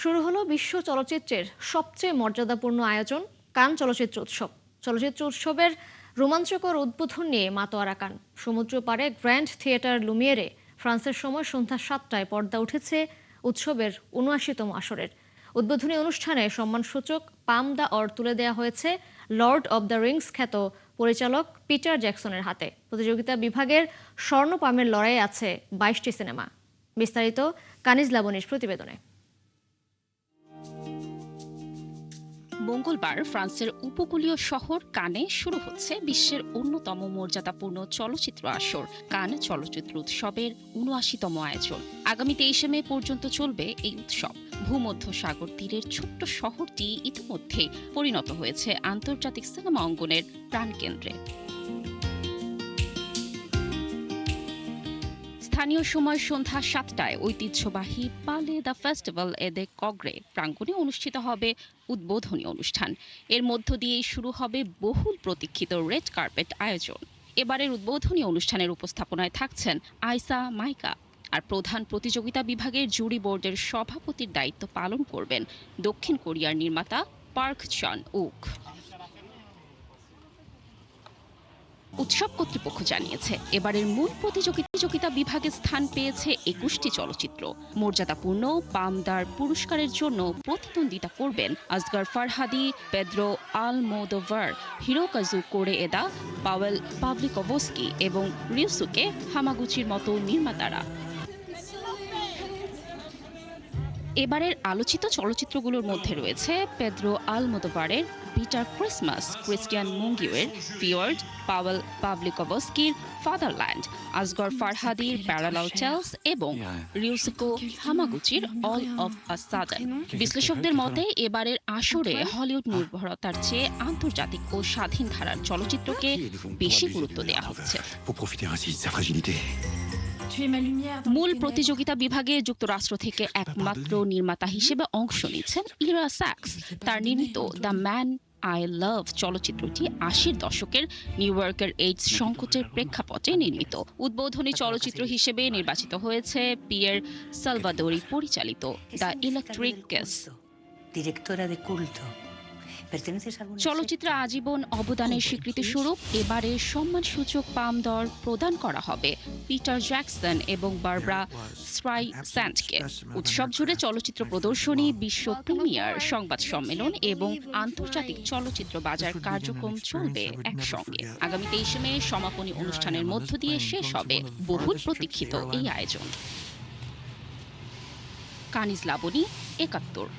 শুরু হলো বিশ্ব চলচ্চিত্রের সবচেয়ে মর্যাদাপূর্ণ আয়োজন কান চলচ্চিত্র উৎসব। চলচ্চিত্র উৎসবের রোমাঞ্চকর উদ্বোধন নিয়ে মাতোয়ারা কান। সমুদ্র পাড়ে গ্র্যান্ড থিয়েটার লুমিয়েরে ফ্রান্সের সময় সন্ধ্যা 7টায় পর্দা উঠেছে উৎসবের ৭৯তম আসরের। উদ্বোধনী অনুষ্ঠানে সম্মানসূচক পাম দ্য অর তুলে দেওয়া হয়েছে লর্ড অব দ্য রিংস খ্যাত পরিচালক পিটার জ্যাকসনের হাতে। প্রতিযোগিতা বিভাগের স্বর্ণ পামের লড়াই আছে 22টি সিনেমা। বিস্তারিত কানিজ লাবণীর প্রতিবেদনে। মঙ্গলবার ফ্রান্সের উপকূলীয় শহর কানে শুরু হচ্ছে বিশ্বের অন্যতম মর্যাদাপূর্ণ চলচ্চিত্র আসর কান চলচ্চিত্র উৎসবের ৭৯তম আয়োজন। আগামী ২৩ মে পর্যন্ত চলবে এই উৎসব। ভূমধ্য সাগর তীরের ছোট্ট শহরটি ইতিমধ্যে পরিণত হয়েছে আন্তর্জাতিক সিনেমা অঙ্গনের প্রাণকেন্দ্রে। স্থানীয় সময় সন্ধ্যা 7টায় ঐতিহ্যবাহী পালে দ্য ফেস্টিভ্যাল এদে কগ্রে প্রাঙ্গণে অনুষ্ঠিত হবে উদ্বোধনী অনুষ্ঠান। এর মধ্য দিয়েই শুরু হবে বহুল প্রতীক্ষিত রেড কার্পেট আয়োজন। এবারের উদ্বোধনী অনুষ্ঠানের উপস্থাপনায় থাকছেন আইসা মাইকা, আর প্রধান প্রতিযোগিতা বিভাগের জুরি বোর্ডের সভাপতির দায়িত্ব পালন করবেন দক্ষিণ কোরিয়ার নির্মাতা পার্ক চান উক। উৎসব কর্তৃপক্ষ জানিয়েছে, এবারের মূল প্রতিযোগিতা বিভাগে স্থান পেয়েছে ২১টি চলচ্চিত্র। মর্যাদাপূর্ণ পামদার পুরস্কারের জন্য প্রতিদ্বন্দ্বিতা করবেন আসগার ফারহাদি, পেদ্রো আলমোদোভার, হিরোকাজু কোরেএদা, পাওয়েল পাভলিকভস্কি এবং রিউসুকে হামাগুচির মতো নির্মাতারা। এবারের আলোচিত চলচ্চিত্রগুলোর মধ্যে রয়েছে পেদ্রো আলমোদোভারের বিটার ক্রিসমাস, ক্রিস্টিয়ান মুঙ্গিওয়ের ফিওর্ড, পাওয়েল পাভলিকভস্কির ফাদারল্যান্ড, আসগর ফারহাদির প্যারালাল টেলস এবং রিউসুকো হামাগুচির অল অফ আ সাডেন। বিশ্লেষকদের মতে এবারের আসরে হলিউড নির্ভরতার চেয়ে আন্তর্জাতিক ও স্বাধীন ধারার চলচ্চিত্রকে বেশি গুরুত্ব দেওয়া হচ্ছে। মূল প্রতিযোগিতা বিভাগে যুক্তরাষ্ট্র থেকে একমাত্র নির্মাতা হিসেবে অংশ নিচ্ছেন ইরা স্যাক্স। তার নির্মিত দ্য ম্যান আই লাভ চলচ্চিত্রটি ৮০-র দশকের নিউ ইয়র্কের এইডস সংকটের প্রেক্ষাপটে নির্মিত। উদ্বোধনী চলচ্চিত্র হিসেবে নির্বাচিত হয়েছে পিয়ের সালভাদোরি পরিচালিত দ্য ইলেকট্রিক কেস। চলচ্চিত্রে আজীবন অবদানের স্বীকৃতিস্বরূপ এবারে সম্মানসূচক পাম দর প্রদান করা হবে পিটার জ্যাকসন এবং বারবারা স্ট্রাইস্যান্ডকে। উৎসব জুড়ে চলচ্চিত্র প্রদর্শনী, বিশ্ব প্রিমিয়ার, সংবাদ সম্মেলন এবং আন্তর্জাতিক চলচ্চিত্র বাজার কার্যক্রম চলবে একসঙ্গে। আগামী ২৩ মে সমাপনী অনুষ্ঠানের মধ্য দিয়ে শেষ হবে বহুল প্রতীক্ষিত এই আয়োজন। কানিজ লাবণী, ৭১।